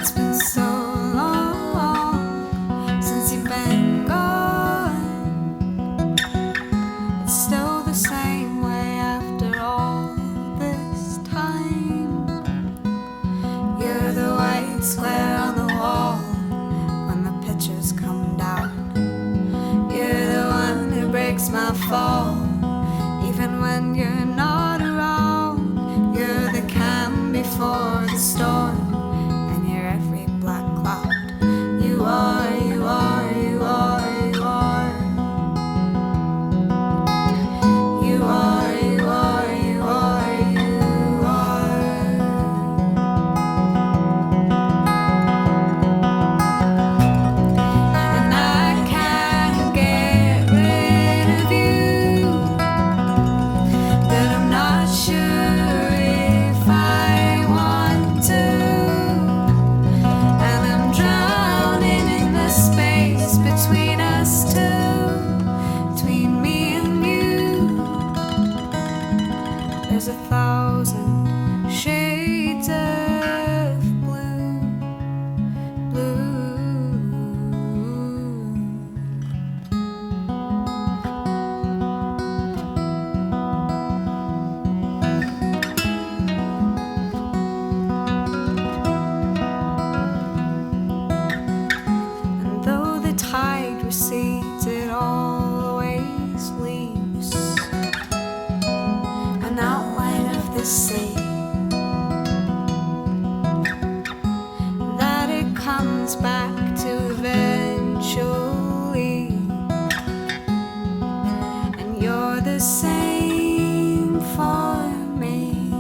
It's been so long since you've been gone. It's still the same way after all this time. You're the white square on the wall when the pictures come down. You're the one who breaks my fall, even when you're not around. You're the calm before the storm, and you're every black cloud. You are, you are, you are, you are. You are, you are, you are, you are. And I can't get rid of you, but I'm not sure if I want to. And I'm drowning in the space between us two, between me and you. There's 1,000 shades of blue, blue. And though the tide recedes, it always leaves an outline of the sea, that it comes back to eventually. And you're the same for me.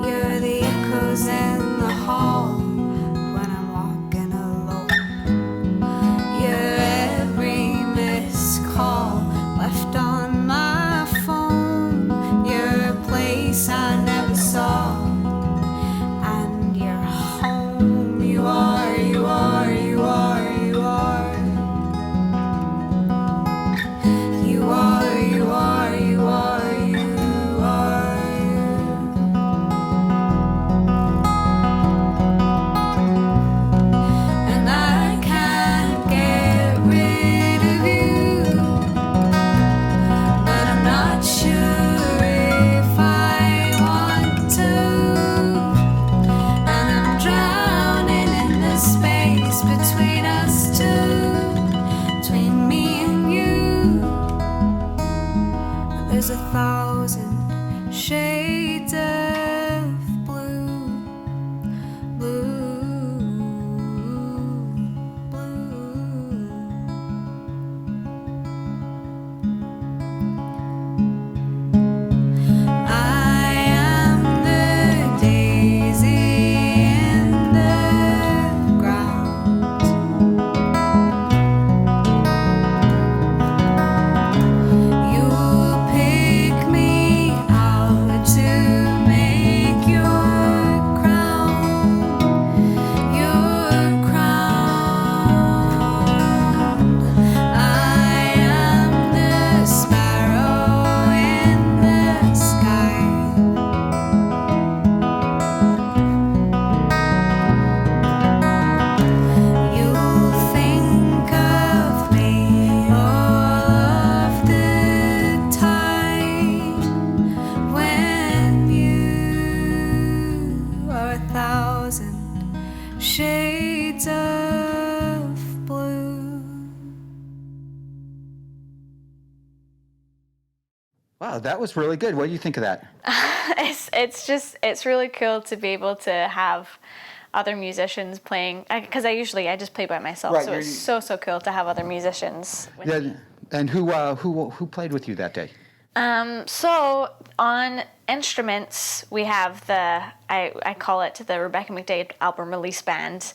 You're the echoes in the hall when I'm walking alone. You're every missed call left on my phone. You're a place I never saw, and you're home. You are, you are, you are, you are. You are, you are, you are, you are. And I can't get rid of you, but I'm not sure if I want to. And I'm drowning in the space between us two, between me and you. There's 1,000 shades of blue, blue, blue. I am the daisy in the ground. You'll pick me out to make your crown, your crown. I am the sparrow in the sky. You'll think of me all of the time when you are 1,000 shades of blue. Wow, that was really good. What do you think of that? It's really cool to be able to have other musicians playing, because I just play by myself. Right, So it's so cool to have other musicians with me. And who played with you that day? So on instruments, we have I call it the Rebecca McDade album release band.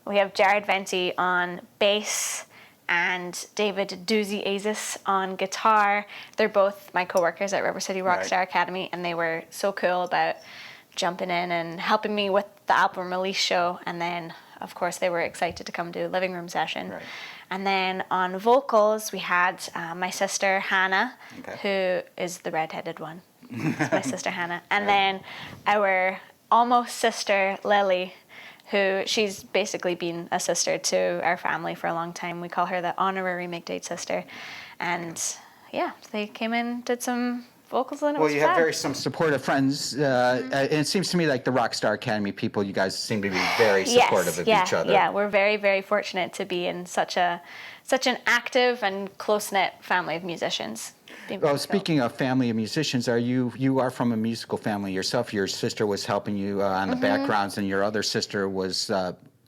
We have Jared Venti on bass and David Doozy Aizuss on guitar. They're both my co-workers at River City Rockstar Academy, and they were so cool about jumping in and helping me with the album release show. And then, of course, they were excited to come do a living room session. Right. And then on vocals, we had my sister Hannah, who is the redheaded one. It's my sister Hannah. And then our almost sister, Lily, who she's basically been a sister to our family for a long time. We call her the honorary McDade sister. And yeah, they came in, did some vocals, and it Well, was you fun. have very some supportive friends, and it seems to me like the Rockstar Academy people, you guys seem to be very supportive of each other. Yeah, we're very, very fortunate to be in such an active and close-knit family of musicians. Well, speaking of family of musicians, you are from a musical family yourself. Your sister was helping you on the backgrounds, and your other sister was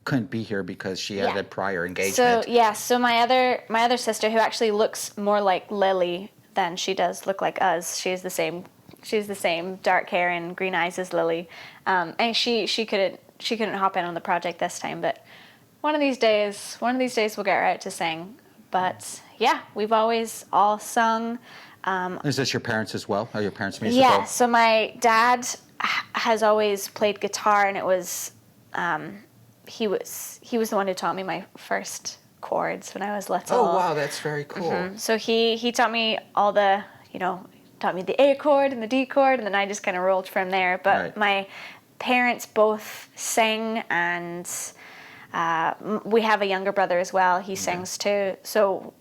couldn't be here because she had a prior engagement. So my other sister, who actually looks more like Lily than she does look like us. She's the same dark hair and green eyes as Lily, and she couldn't hop in on the project this time. But one of these days we'll get her out to sing. But yeah, we've always all sung. Is this your parents as well? Are your parents musical? Yeah. So my dad has always played guitar, and it was he was the one who taught me my first chords when I was little. Oh wow, that's very cool. So he taught me all the, taught me the A chord and the D chord, and then I just kind of rolled from there. But my parents both sing, and we have a younger brother as well. He sings too. So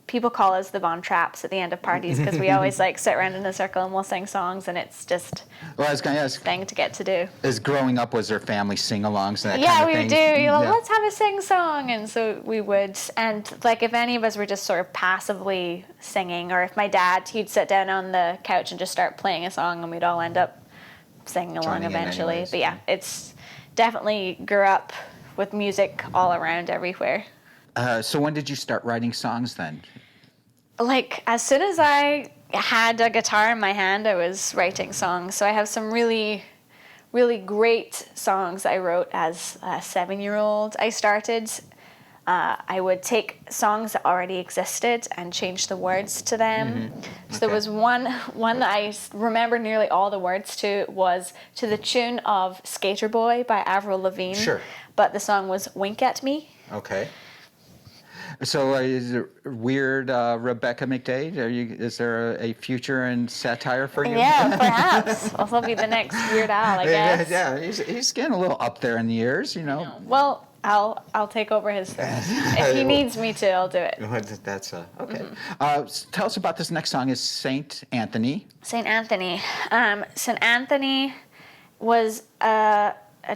people call us the Von Trapps at the end of parties because we always sit around in a circle and we'll sing songs, and it's just I was going to ask, thing to get to do. As growing up, was there family sing-alongs and that Yeah, kind of we thing? would do. Let's have a sing song, and so we would. And if any of us were just sort of passively singing, or if my dad, he'd sit down on the couch and just start playing a song, and we'd all end up singing along eventually. But yeah, it's definitely grew up with music all around everywhere. So when did you start writing songs then? As soon as I had a guitar in my hand, I was writing songs. So I have some really, really great songs I wrote as a 7-year-old. I started, I would take songs that already existed and change the words to them. So there was one that I remember nearly all the words to was to the tune of Skater Boy by Avril Lavigne. Sure. But the song was Wink at Me. Okay. So is it weird Rebecca McDade? Is there a future in satire for you? Yeah, perhaps. I'll be the next Weird Al, I guess. Yeah, he's getting a little up there in the years, Well, I'll take over his thing. If he needs me to, I'll do it. That's okay. Tell us about this next song. Is Saint Anthony? Saint Anthony. Saint Anthony was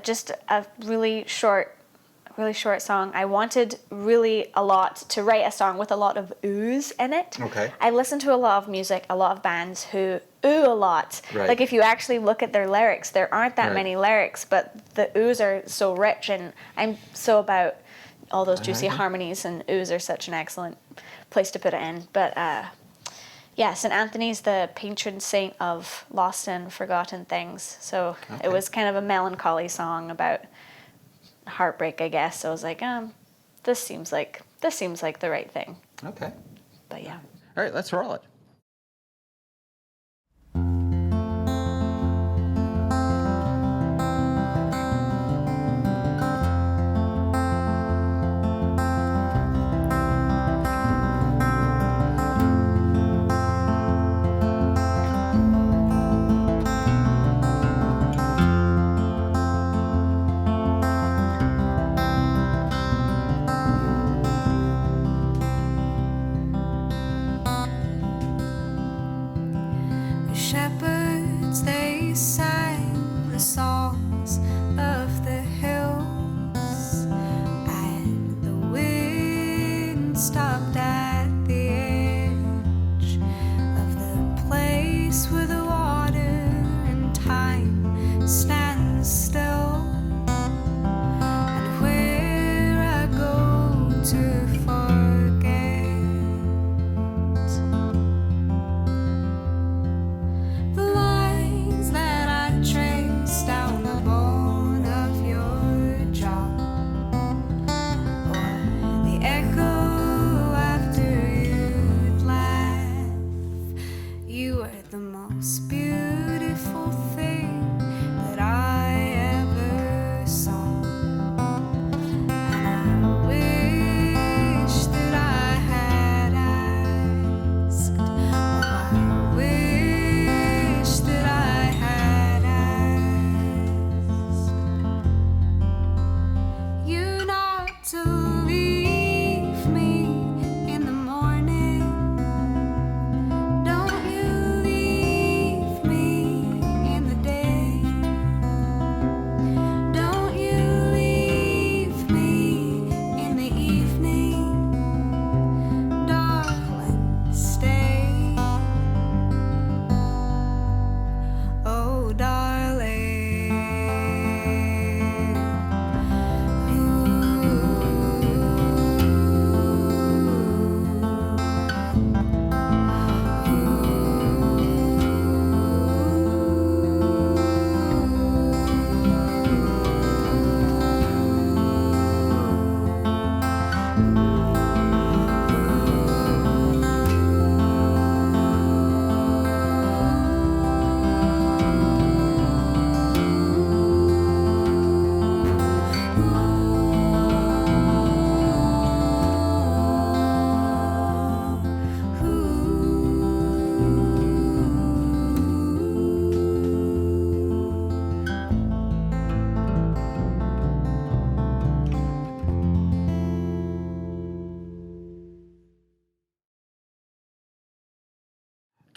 just a really short song. I wanted really a lot to write a song with a lot of oohs in it. Okay. I listen to a lot of music, a lot of bands who ooh a lot. Right. If you actually look at their lyrics, there aren't that many lyrics, but the oohs are so rich, and I'm so about all those juicy harmonies, and oohs are such an excellent place to put it in. But yeah, St. Anthony's the patron saint of lost and forgotten things. So it was kind of a melancholy song about heartbreak, I guess. So I was like, this seems like the right thing. Okay. But yeah. All right, let's roll it.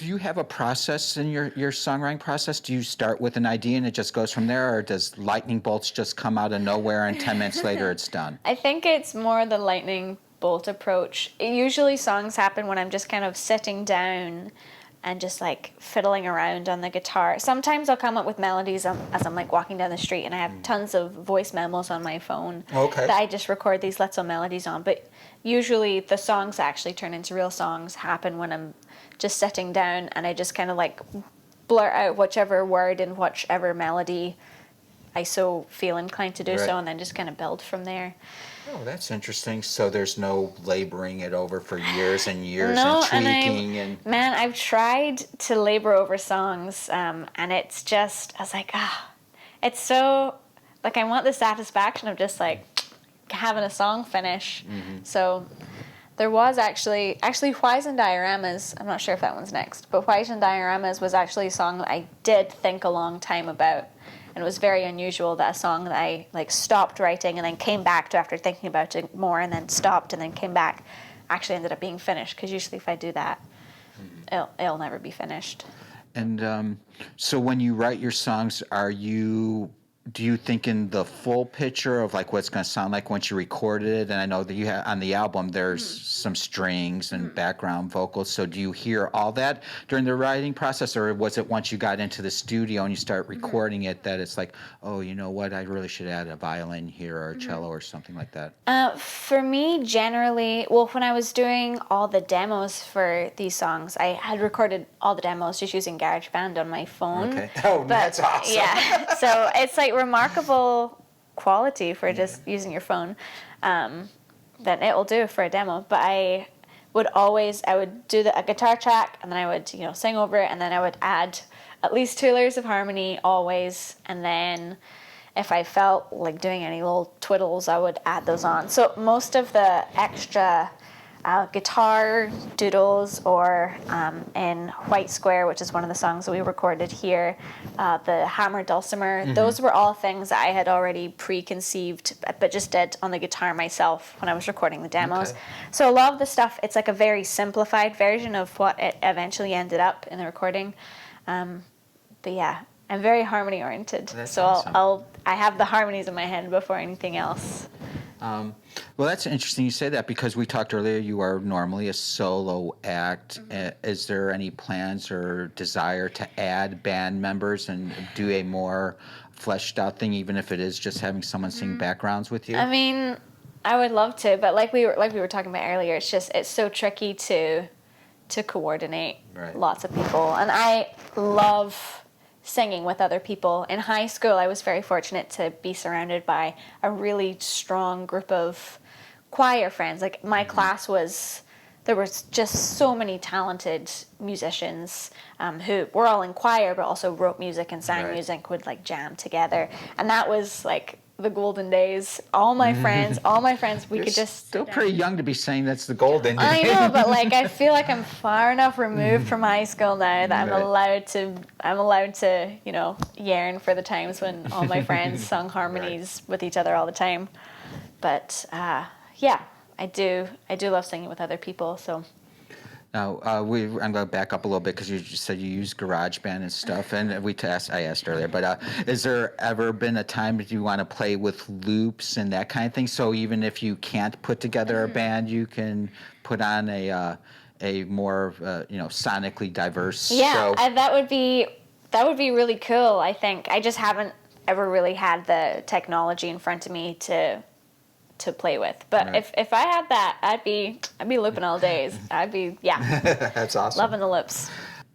Do you have a process in your songwriting process? Do you start with an idea and it just goes from there, or does lightning bolts just come out of nowhere and 10 minutes later it's done? I think it's more the lightning bolt approach. Usually songs happen when I'm just kind of sitting down and just like fiddling around on the guitar. Sometimes I'll come up with melodies as I'm like walking down the street, and I have tons of voice memos on my phone that I just record these little melodies on. But usually the songs actually turn into real songs happen when I'm just sitting down and I just kind of like blurt out whichever word and whichever melody I so feel inclined to do so, and then just kind of build from there. Oh, that's interesting. So there's no laboring it over for years and years No, and tweaking man, I've tried to labor over songs, and it's just, I was like, it's so, like, I want the satisfaction of just like having a song finish. So there was actually Whys and Dioramas, I'm not sure if that one's next, but Whys and Dioramas was actually a song that I did think a long time about. And it was very unusual that a song that I like stopped writing and then came back to after thinking about it more, and then stopped and then came back, actually ended up being finished. Because usually if I do that, it'll never be finished. And so when you write your songs, do you think in the full picture of like what it's going to sound like once you recorded it? And I know that you have on the album there's some strings and background vocals. So do you hear all that during the writing process, or was it once you got into the studio and you start recording it that it's like, oh, you know what, I really should add a violin here or a cello or something like that? For me, generally, well, when I was doing all the demos for these songs, I had recorded all the demos just using GarageBand on my phone. Okay. Oh, that's awesome. Yeah. So it's like remarkable quality for just using your phone, that it will do for a demo. But I would do a guitar track, and then I would sing over it, and then I would add at least 2 layers of harmony always, and then if I felt like doing any little twiddles, I would add those on. So most of the extra guitar doodles, or in White Square, which is one of the songs that we recorded here, the hammer dulcimer, those were all things that I had already preconceived, but just did on the guitar myself when I was recording the demos. Okay. So a lot of the stuff, it's like a very simplified version of what it eventually ended up in the recording. But yeah, I'm very harmony oriented. That's so awesome. I have the harmonies in my head before anything else. Well, that's interesting you say that, because we talked earlier, you are normally a solo act. Is there any plans or desire to add band members and do a more fleshed out thing, even if it is just having someone sing backgrounds with you? I mean, I would love to, but like we were talking about earlier, it's so tricky to coordinate lots of people. And I love singing with other people. In high school, I was very fortunate to be surrounded by a really strong group of choir friends. Like my class there was just so many talented musicians who were all in choir, but also wrote music and sang music, would like jam together. And that was like the golden days. All my friends, we You're could just still pretty young to be saying that's the golden days. I know, but like I feel like I'm far enough removed from high school now that I'm allowed to yearn for the times when all my friends sung harmonies with each other all the time. But yeah, I do love singing with other people. So now, I'm going to back up a little bit, because you just said you use GarageBand and stuff, and I asked earlier, but has there ever been a time that you want to play with loops and that kind of thing? So even if you can't put together a band, you can put on a more sonically diverse show? Yeah, that would be really cool, I think. I just haven't ever really had the technology in front of me to play with, but if I had that, I'd be looping all days. That's awesome. Loving the loops.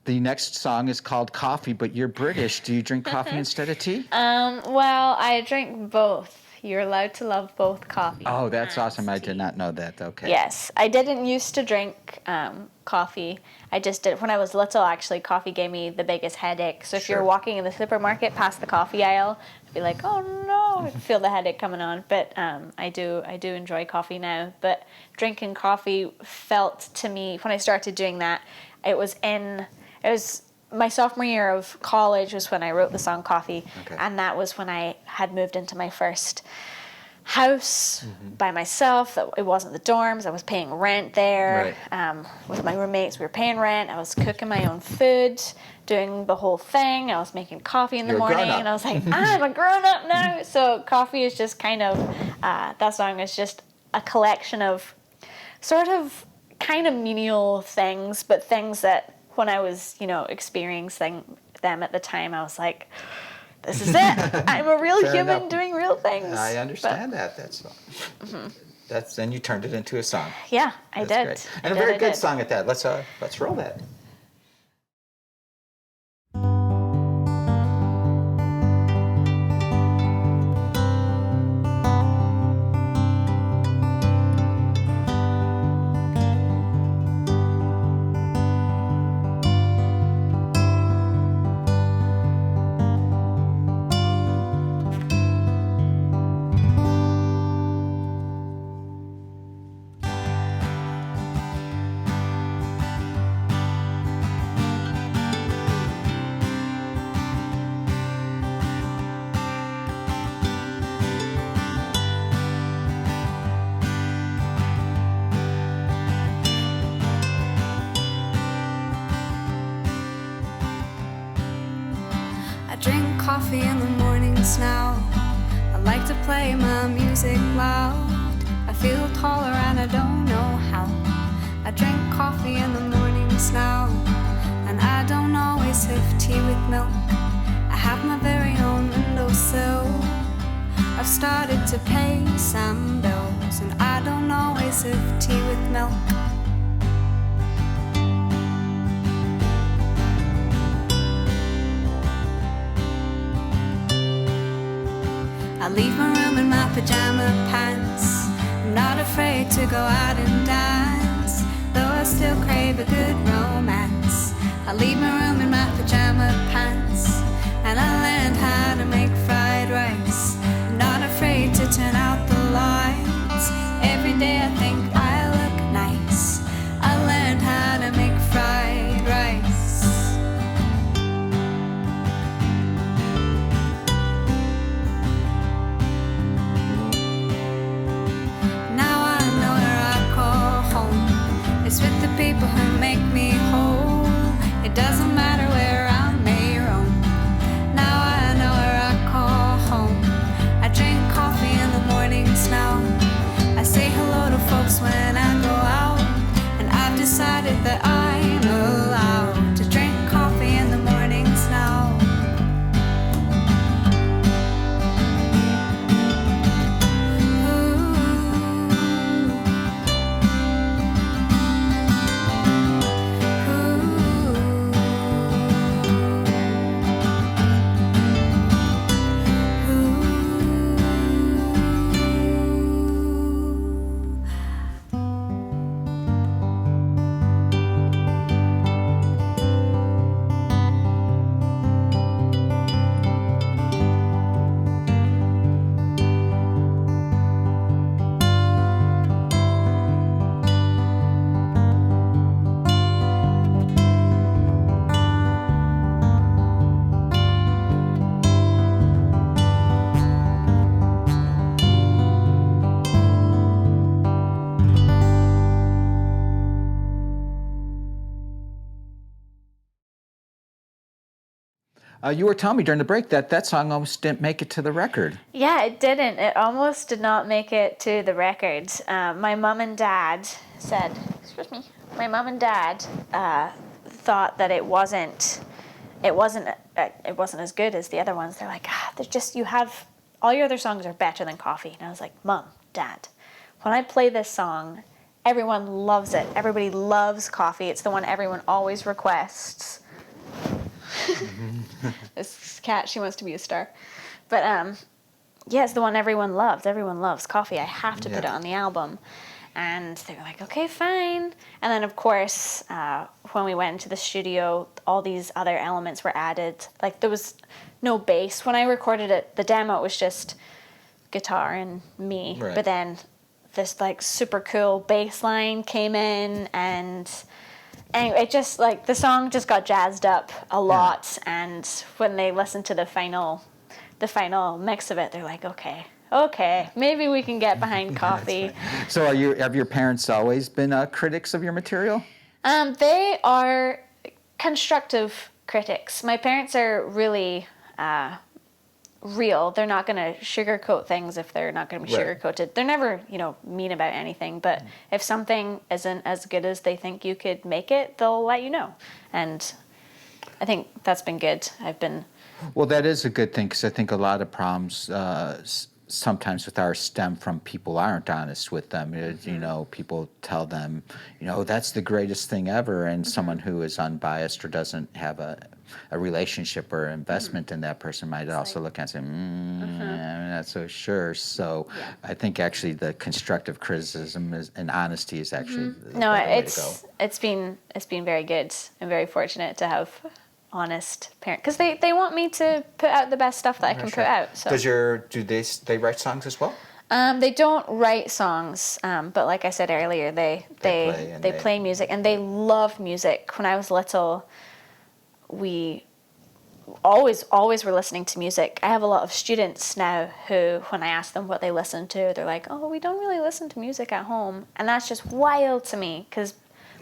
The next song is called Coffee, but you're British. Do you drink coffee instead of tea? Well, I drink both. You're allowed to love both coffee. Oh, that's awesome. I did not know that. Okay. Yes, I didn't used to drink coffee. I just did when I was little. Actually, coffee gave me the biggest headache. So if you're walking in the supermarket past the coffee aisle, I'd be like, oh no, I feel the headache coming on. But I do enjoy coffee now. But drinking coffee felt to me, when I started doing that, it was my sophomore year of college was when I wrote the song Coffee, and that was when I had moved into my first house by myself. That it wasn't the dorms. I was paying rent there with my roommates. We were paying rent. I was cooking my own food, doing the whole thing. I was making coffee in the morning, and I was like, I'm a grown up now. So coffee is just kind of that song is just a collection of sort of kind of menial things, but things that when I was experiencing them at the time, I was like, this is it. I'm a real human doing real things. I understand that. That's then you turned it into a song. Yeah, I did. Great. And a very good song at that. Let's roll that. Drink coffee in the mornings now. I like to play my music loud. I feel taller and I don't know how. I drink coffee in the mornings now, and I don't always have tea with milk. I have my very own windowsill. I've started to pay some bills, and I don't always have tea with milk. I leave my room in my pajama pants. I'm not afraid to go out and dance, though I still crave a good romance. I leave my room in my pajama pants, and I learned how to make fried rice. I'm not afraid to turn out the lights. Every day I think I look nice. I learned how to make fried rice. It's with the people who make me whole. It doesn't matter where I may roam. Now I know where I call home. I drink coffee in the mornings now. I say hello to folks when I go out, and I've decided that I'm allowed to drink coffee in the mornings now. You were telling me during the break that song almost didn't make it to the record. Yeah, it didn't. It almost did not make it to the record. My mom and dad said, my mom and dad thought that it wasn't as good as the other ones. They're like, there's just, you have, all your other songs are better than Coffee. And I was like, Mom, Dad, when I play this song, everyone loves it. Everybody loves Coffee. It's the one everyone always requests. This cat, she wants to be a star. But yeah, it's the one everyone loves. Everyone loves Coffee. I have to put it on the album. And they were like, okay, fine. And then, of course, when we went into the studio, all these other elements were added. Like, there was no bass. When I recorded it, the demo, it was just guitar and me. Right. But then this, like, super cool bass line came in, and it just, like, the song just got jazzed up a lot. Yeah. And when they listened to the final mix of it, they're like, okay, okay, maybe we can get behind coffee. So have your parents always been critics of your material? They are constructive critics. My parents are really real. They're not going to sugarcoat things if they're not going to be sugarcoated. They're never, mean about anything. But if something isn't as good as they think you could make it, they'll let you know. And I think that's been good. Well, that is a good thing, because I think a lot of problems sometimes with ours stem from people aren't honest with them. People tell them, that's the greatest thing ever, and someone who is unbiased or doesn't have a relationship or investment in that person might also look and say, I'm not so sure. So I think actually the constructive criticism and honesty is actually the way to go. It's been very good. I'm very fortunate to have honest parent, because they want me to put out the best stuff that I can put out. So do they write songs as well? They don't write songs, but like I said earlier, they play music, and they love music. When I was little, we always were listening to music. I have a lot of students now who, when I ask them what they listen to, they're like, oh, we don't really listen to music at home. And that's just wild to me, because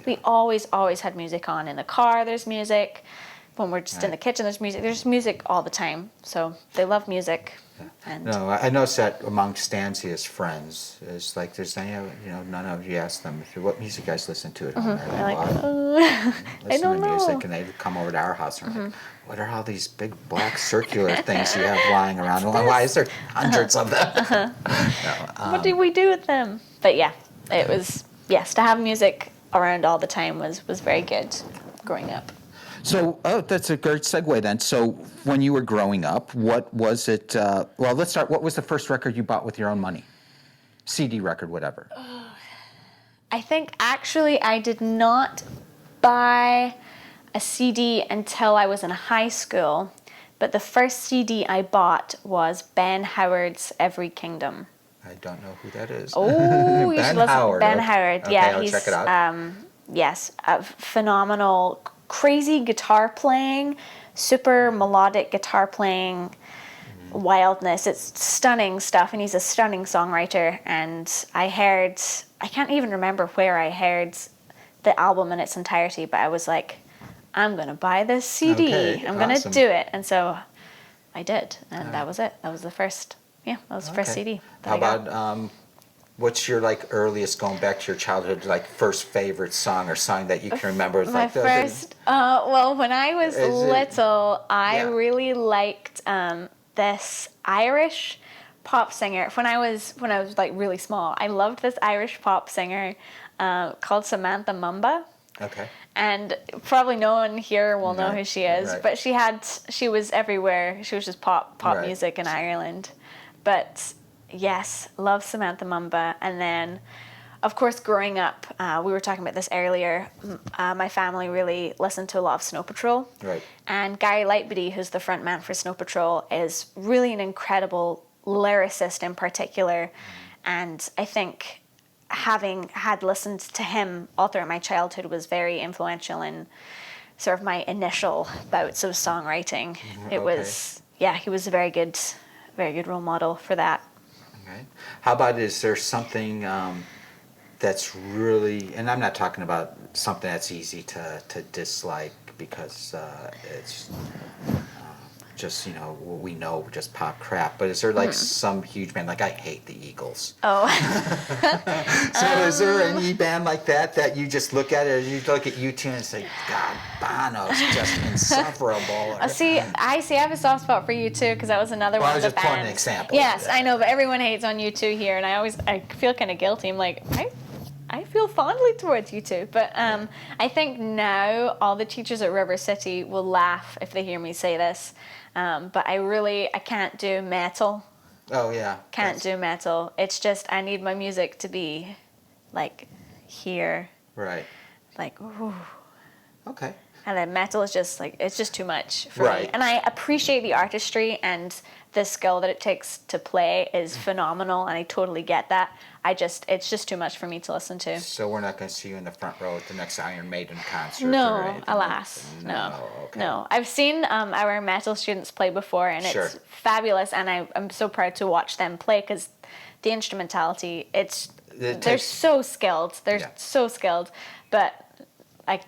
we always had music on. In the car, there's music. When we're just in the kitchen, there's music all the time. So they love music. And no, I noticed that among Stanzia's friends, it's like there's none of you ask them what music you guys listen to at home. They're like, I don't know. Music, and they come over to our house and like, what are all these big black circular things you have lying around? Why is there hundreds of them? What do we do with them? But yeah, it was, to have music around all the time was very good growing up. So, that's a great segue then. So, when you were growing up, what was it? Let's start. What was the first record you bought with your own money? CD record, whatever. I think actually I did not buy a CD until I was in high school, but the first CD I bought was Ben Howard's Every Kingdom. I don't know who that is. Oh, you should listen. Ben Howard. Okay, I'll check it out. Yes, a phenomenal, crazy guitar playing, super melodic guitar playing, wildness. It's stunning stuff, and he's a stunning songwriter. And I can't even remember where I heard the album in its entirety, but I was like, I'm going to buy this CD. I'm going to do it. And so I did, and that was it. That was the first, first CD that How I got. about, what's your earliest, going back to your childhood, first favorite song or song that you can remember? My first, when I was little, I really liked this Irish pop singer. When I was really small, I loved this Irish pop singer called Samantha Mumba. Okay. And probably no one here will know who she is, but she was everywhere. She was just pop music in Ireland. But yes, love Samantha Mumba. And then, of course, growing up, we were talking about this earlier, my family really listened to a lot of Snow Patrol. Right. And Gary Lightbody, who's the front man for Snow Patrol, is really an incredible lyricist in particular. And I think having had listened to him all throughout my childhood was very influential in sort of my initial bouts of songwriting. It was, he was a very good role model for that. Okay. How about, is there something that's really, and I'm not talking about something that's easy to dislike because it's just, we know just pop crap, but is there some huge band, I hate the Eagles. Oh. So is there any band like that you just look at it, you look at U2 and say, God, Bono's just insufferable? I have a soft spot for U2 because that was another one of the bands. I was just putting an example. Yes, I know, but everyone hates on U2 here, and I feel kind of guilty. I'm like, I feel fondly towards U2, but I think now all the teachers at River City will laugh if they hear me say this. But I can't do metal. Oh, yeah. Can't do metal. It's just, I need my music to be, here. Right. Ooh. Okay. And then metal is just like, it's just too much for me. And I appreciate the artistry, and the skill that it takes to play is phenomenal, and I totally get that. It's just too much for me to listen to. So we're not going to see you in the front row at the next Iron Maiden concert? No, alas, no. Okay. No. I've seen our metal students play before, and it's fabulous, and I'm so proud to watch them play, because the instrumentality, they're so skilled. They're so skilled, but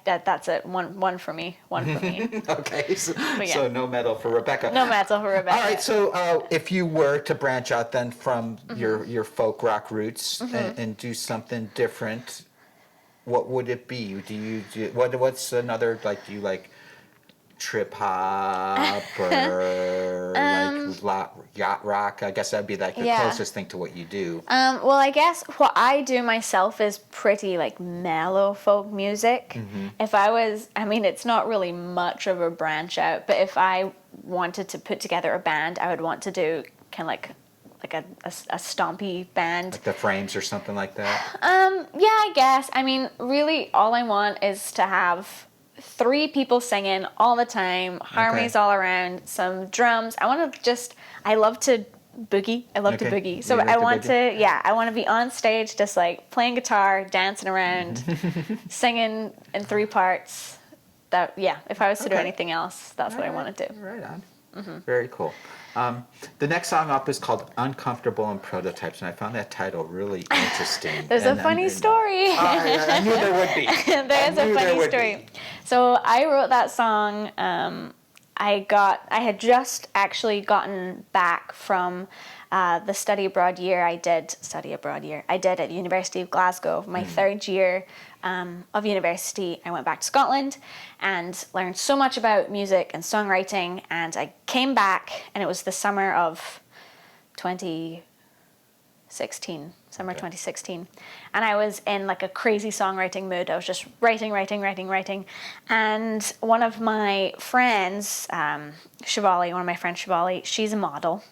that's it. One for me. Okay, so no metal for Rebecca. No metal for Rebecca. All right, so if you were to branch out then from your folk rock roots and do something different, what would it be? What's another, like, do you like trip hop or like yacht rock? I guess that'd be like the closest thing to what you do. Well, I guess what I do myself is pretty like mellow folk music. If I was, I mean, it's not really much of a branch out, but if I wanted to put together a band, I would want to do kind of like a stompy band. Like the Frames or something like that? Yeah, I guess. I mean, really all I want is to have 3 people singing all the time, harmonies all around, some drums. I love to boogie. I love to boogie. So I want to be on stage just like playing guitar, dancing around, singing in 3 parts. If I was to do anything else, that's what I want to do. Right on. Very cool. The next song up is called Uncomfortable and Prototypes, and I found that title really interesting. There's a funny story. I knew there would be. There's a funny story. So I wrote that song. I had just actually gotten back from the study abroad year I did at the University of Glasgow. My 3rd year of university, I went back to Scotland and learned so much about music and songwriting, and I came back, and it was the summer of 2016, and I was in like a crazy songwriting mood. I was just writing, and one of my friends, Shivali, she's a model.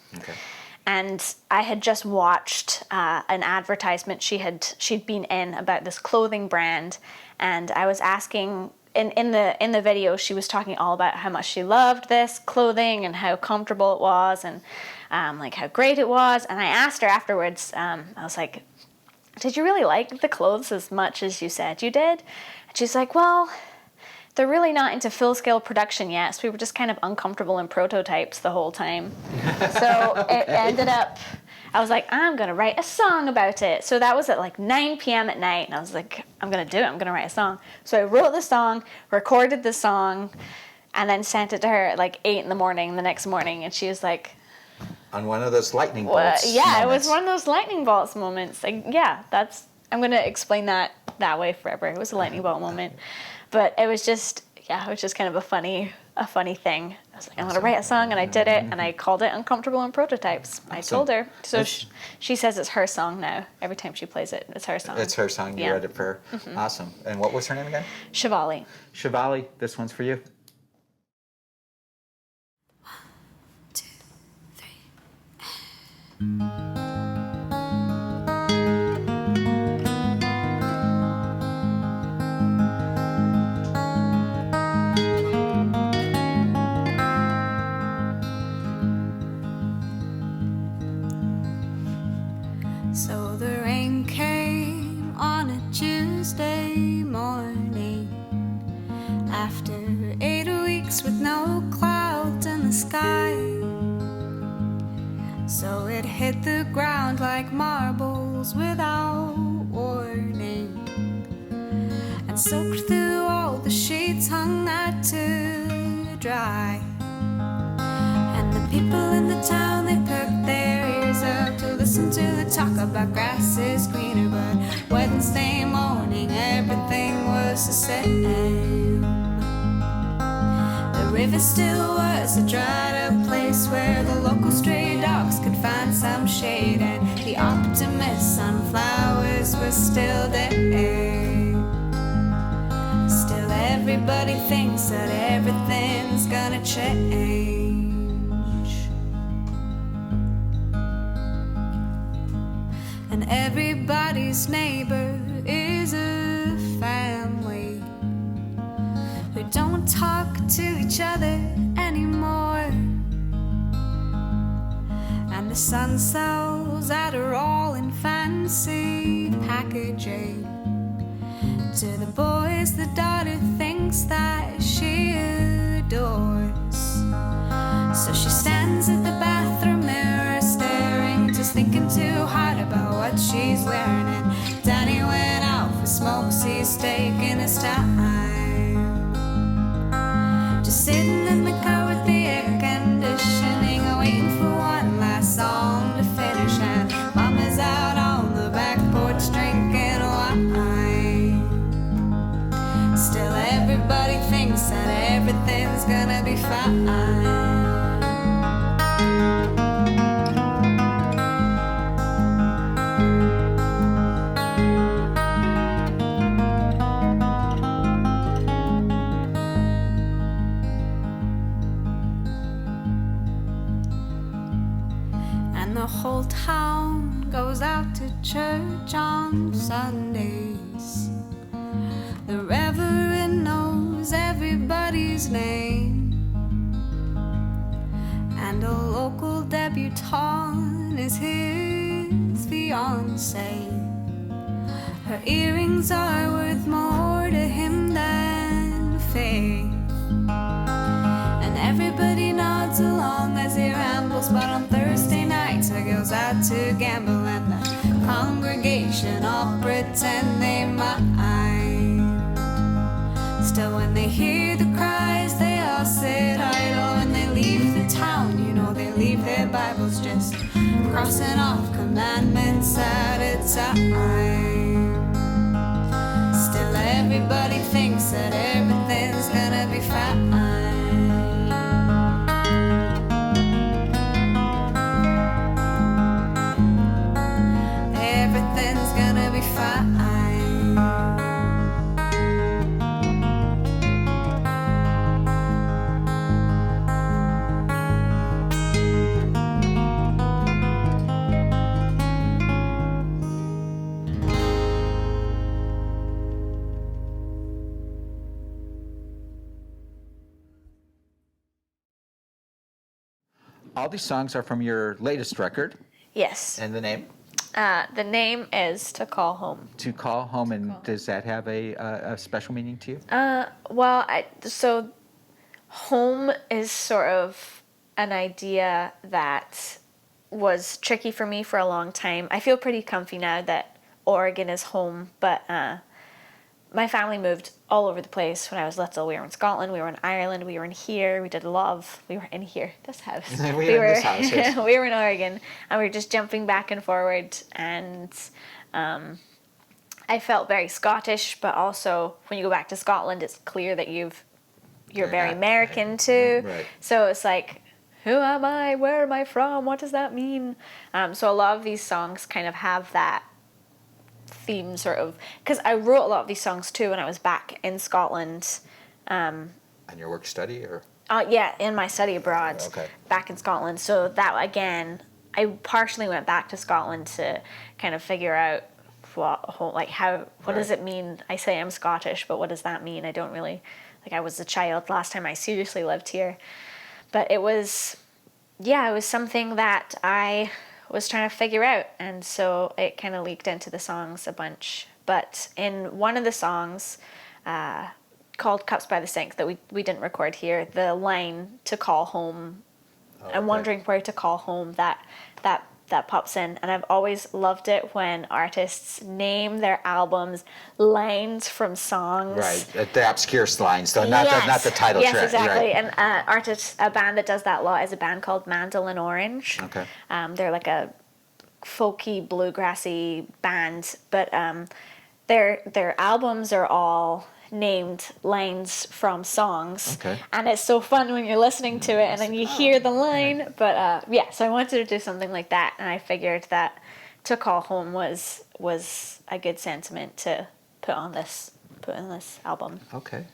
And I had just watched an advertisement she'd been in about this clothing brand, and I was asking in the video, she was talking all about how much she loved this clothing and how comfortable it was, and like how great it was. And I asked her afterwards, I was like, "Did you really like the clothes as much as you said you did?" And she's like, "Well, they're really not into full-scale production yet, so we were just kind of uncomfortable in prototypes the whole time." So it ended up, I was like, I'm going to write a song about it. So that was at like 9 p.m. at night, and I was like, I'm going to do it. I'm going to write a song. So I wrote the song, recorded the song, and then sent it to her at like 8 in the morning the next morning, and she was like... On one of those lightning bolts moments. It was one of those lightning bolts moments. Like, I'm going to explain that way forever. It was a lightning bolt moment. But it was just kind of a funny thing. I was like, I'm going to write a song, and I did it, and I called it Uncomfortable and Prototypes. Awesome. I told her. So she says it's her song now. Every time she plays it, it's her song. It's her song. You read it for her. Awesome. And what was her name again? Shivali. Shivali, this one's for you. 1, 2, 3. So the rain came on a Tuesday morning, after 8 weeks with no clouds in the sky. So it hit the ground like marbles without warning, and soaked through all the sheets hung not to dry. And the people in the town, they perked their ears up to listen to the talk about grass is greener. But Wednesday morning, everything was the same. The river still was a dried up place where the local stray dogs could find some shade, and the optimist sunflowers were still there. Still everybody thinks that everything's gonna change. And everybody's neighbor is a family who don't don't talk to each other anymore. And the sun sells that are all in fancy packaging. To the boys, the daughter thinks that she adores. So she stands at the bathroom mirror staring, just thinking too hard about what she's wearing. And Danny went out for smokes, he's taking his time, just sitting in the car with the air conditioning, waiting for one last song to finish. And Mama's out on the back porch drinking wine. Still everybody thinks that everything's gonna be fine. The whole town goes out to church on Sundays. The reverend knows everybody's name, and a local debutante is his fiancée. Her earrings are worth more to him than faith, and everybody nods along as he rambles. But on Thursday nights he goes out to gamble, and the congregation all pretend they mind. Still when they hear the cries they all sit idle. When they leave the town, you know they leave their Bibles, just crossing off commandments at a time. Still everybody thinks that everything's gonna be fine. Everything's gonna be fine. All these songs are from your latest record. Yes. And the name? The name is To Call Home. To Call Home, and does that have a special meaning to you? So home is sort of an idea that was tricky for me for a long time. I feel pretty comfy now that Oregon is home, but my family moved all over the place when I was little. We were in Scotland, we were in Ireland, we were in here, we did love, we were in here, this house. we were in this house, yes. We were in Oregon, and we were just jumping back and forward, and I felt very Scottish, but also when you go back to Scotland, it's clear that you're very American too. Right. So it's like, who am I? Where am I from? What does that mean? So a lot of these songs kind of have that theme, sort of, because I wrote a lot of these songs too when I was back in Scotland. On your work study, or? Yeah, in my study abroad, back in Scotland. So that, again, I partially went back to Scotland to kind of figure out what does it mean? I say I'm Scottish, but what does that mean? I don't really, I was a child last time I seriously lived here. But it was something that I was trying to figure out, and so it kind of leaked into the songs a bunch. But in one of the songs called Cups by the Sink that we didn't record here, the line To Call Home, I'm wondering where to call home, that pops in. And I've always loved it when artists name their albums lines from songs. Right, the obscure lines, though, not the title track. Yes, exactly. Right. And a band that does that a lot is a band called Mandolin Orange. Okay. They're like a folky, bluegrassy band, but their albums are all named lines from songs. Okay. And it's so fun when you're listening to it and then you hear the line. But so I wanted to do something like that, and I figured that To Call Home was a good sentiment to put in this album. Okay.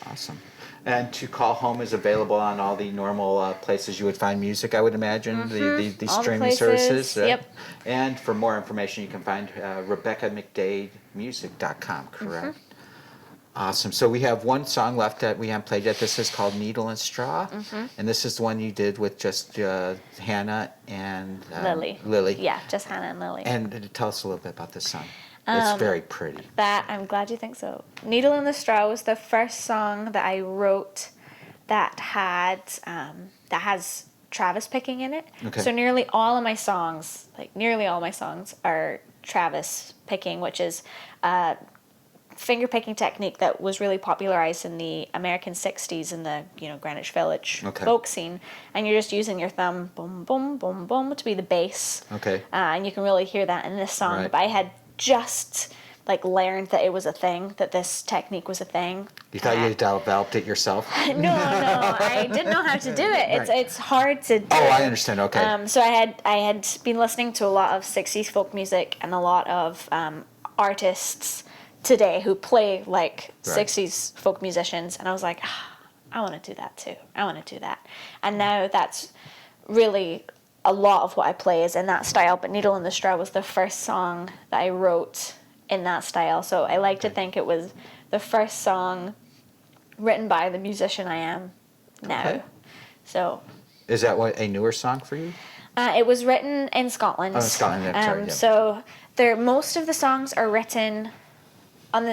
Awesome. And To Call Home is available on all the normal places you would find music, I would imagine, the streaming services. Yep. And for more information, you can find RebeccaMcDademusic.com, correct? Awesome. So we have one song left that we haven't played yet. This is called Needle and Straw. And this is the one you did with just Hannah and Lily. Yeah, just Hannah and Lily. And tell us a little bit about this song. It's very pretty. I'm glad you think so. Needle and the Straw was the first song that I wrote that has Travis picking in it. Okay. So nearly all my songs are Travis picking, which is finger picking technique that was really popularized in the American 60s in the Greenwich Village folk scene, and you're just using your thumb boom boom boom boom to be the bass. Okay. And you can really hear that in this song. Right. But I had just learned that it was a thing, that this technique was a thing. You thought you developed it yourself? No, I didn't know how to do it. Right. It's hard to do. Oh, I understand. Okay. So I had been listening to a lot of 60s folk music and a lot of artists today who play like 60s folk musicians, and I was like, I want to do that too. I want to do that. And now that's really a lot of what I play is in that style, but Needle and the Straw was the first song that I wrote in that style. So I like to think it was the first song written by the musician I am now. Okay. So is that a newer song for you? It was written in Scotland. Oh, in Scotland. I'm sorry. Yeah. So most of the songs are written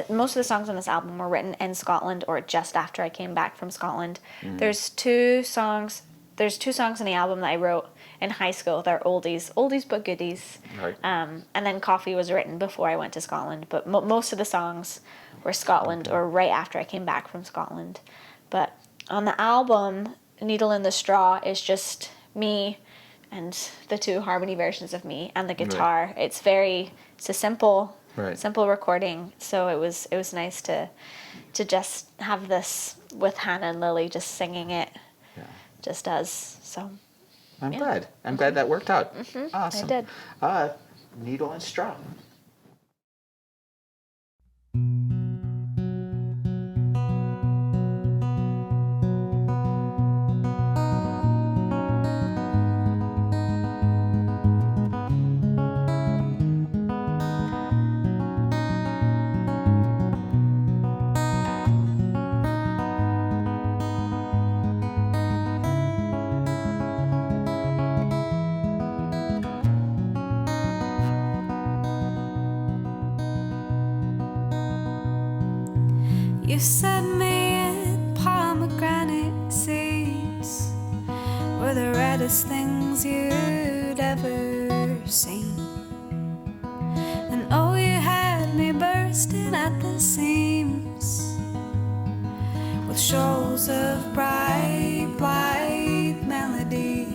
most of the songs on this album were written in Scotland or just after I came back from Scotland. There's two songs in the album that I wrote in high school. They're oldies but goodies. Right. And then Coffee was written before I went to Scotland, but most of the songs were Scotland or right after I came back from Scotland. But on the album, Needle in the Straw is just me and the two harmony versions of me and the guitar. Right. It's a simple recording, so it was nice to just have this with Hannah and Lily just singing it just us. So I'm glad that worked out. Awesome. I did. Needle and Straw. You set me in pomegranate seeds were the reddest things you'd ever seen. And oh, you had me bursting at the seams with shoals of bright melodies.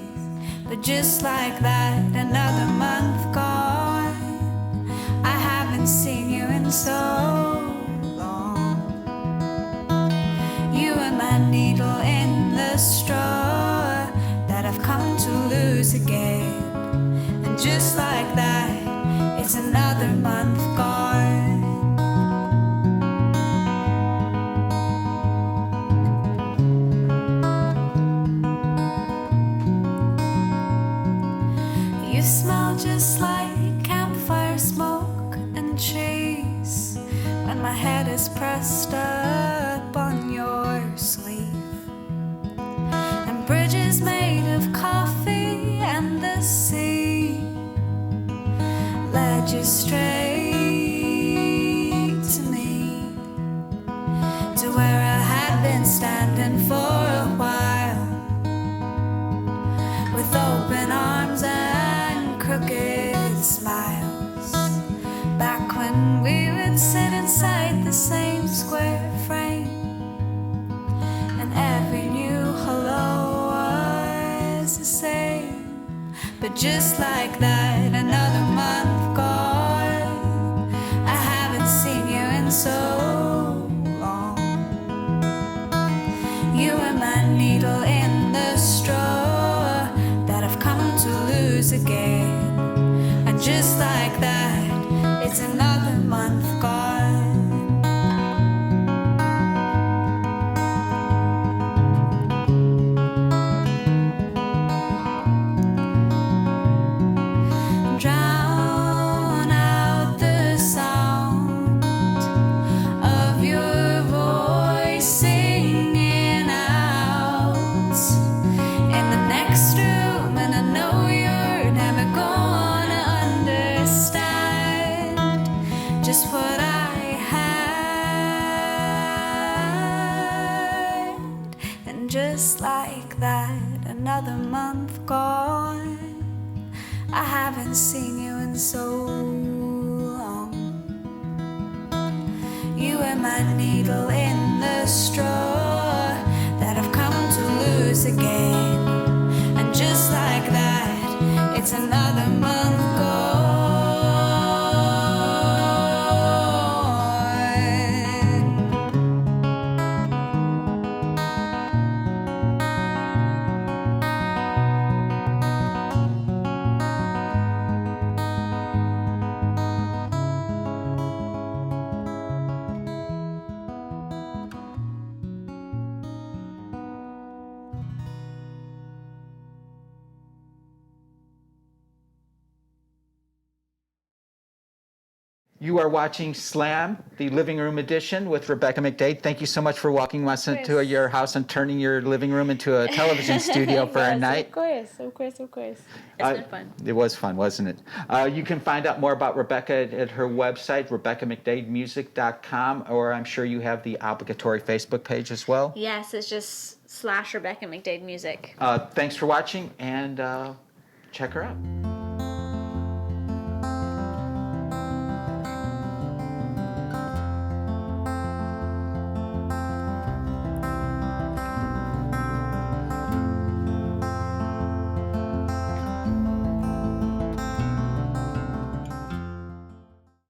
But just like that, another month gone, I haven't seen you in so needle in the straw that I've come to lose again. And just like that, it's another month gone. You smell just like campfire smoke and cheese when my head is pressed up on your sleeve. And bridges made of coffee and the sea led you straight to me, to where I had been standing for a while, with open arms and crooked smiles. Back when we would sit inside the same square frame, and every new hello was the same. But just like that, another month gone, I haven't seen you in so long. You were my needle in the straw that I've come to lose again. And just like that, it's another month gone. Drown out the sound of your voice. just like that, another month gone. I haven't seen you in so long. You were my needle in the straw that I've come to lose again. And just like that, it's another month gone. You are watching Slam, the living room edition with Rebecca McDade. Thank you so much for walking us into your house and turning your living room into a television studio for a night. Of course. It's been fun. It was fun, wasn't it? You can find out more about Rebecca at her website, RebeccaMcDadeMusic.com, or I'm sure you have the obligatory Facebook page as well. Yes, it's just /Rebecca McDade Music. Thanks for watching, and check her out.